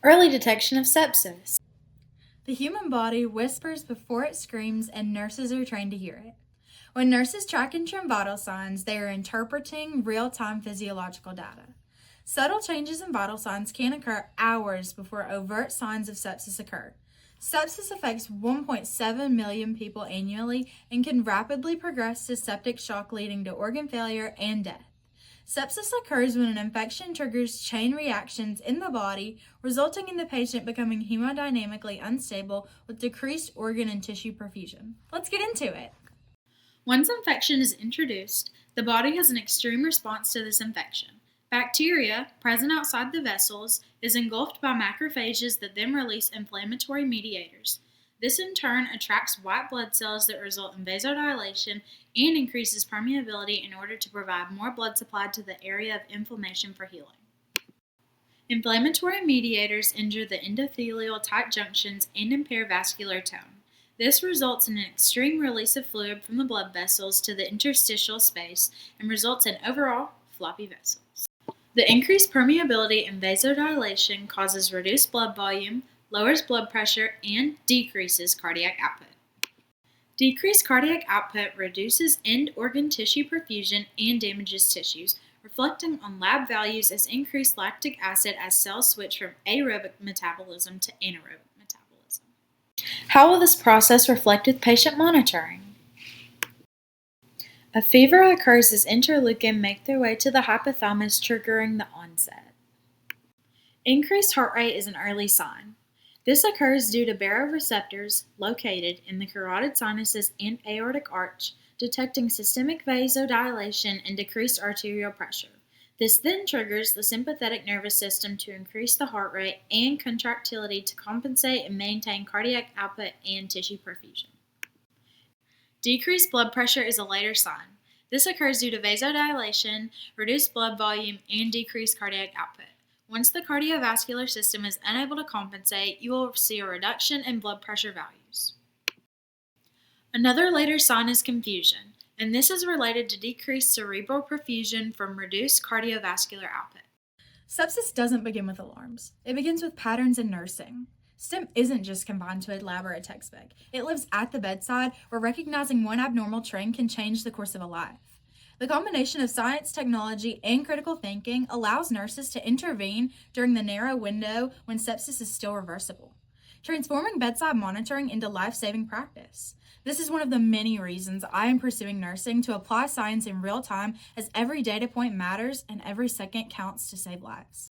Early detection of sepsis. The human body whispers before it screams, and nurses are trained to hear it. When nurses track interim vital signs, they are interpreting real-time physiological data. Subtle changes in vital signs can occur hours before overt signs of sepsis occur. Sepsis affects 1.7 million people annually and can rapidly progress to septic shock, leading to organ failure and death. Sepsis occurs when an infection triggers chain reactions in the body, resulting in the patient becoming hemodynamically unstable with decreased organ and tissue perfusion. Let's get into it. Once infection is introduced, the body has an extreme response to this infection. Bacteria, present outside the vessels, is engulfed by macrophages that then release inflammatory mediators. This in turn attracts white blood cells that result in vasodilation and increases permeability in order to provide more blood supply to the area of inflammation for healing. Inflammatory mediators injure the endothelial tight junctions and impair vascular tone. This results in an extreme release of fluid from the blood vessels to the interstitial space and results in overall floppy vessels. The increased permeability and vasodilation causes reduced blood volume, lowers blood pressure, and decreases cardiac output. Decreased cardiac output reduces end organ tissue perfusion and damages tissues, reflecting on lab values as increased lactic acid as cells switch from aerobic metabolism to anaerobic metabolism. How will this process reflect with patient monitoring? A fever occurs as interleukin make their way to the hypothalamus, triggering the onset. Increased heart rate is an early sign. This occurs due to baroreceptors located in the carotid sinuses and aortic arch, detecting systemic vasodilation and decreased arterial pressure. This then triggers the sympathetic nervous system to increase the heart rate and contractility to compensate and maintain cardiac output and tissue perfusion. Decreased blood pressure is a later sign. This occurs due to vasodilation, reduced blood volume, and decreased cardiac output. Once the cardiovascular system is unable to compensate, you will see a reduction in blood pressure values. Another later sign is confusion, and this is related to decreased cerebral perfusion from reduced cardiovascular output. Sepsis doesn't begin with alarms. It begins with patterns in nursing. STEM isn't just confined to a lab or a textbook. It lives at the bedside, where recognizing one abnormal trend can change the course of a life. The combination of science, technology, and critical thinking allows nurses to intervene during the narrow window when sepsis is still reversible, transforming bedside monitoring into life-saving practice. This is one of the many reasons I am pursuing nursing, to apply science in real time, as every data point matters and every second counts to save lives.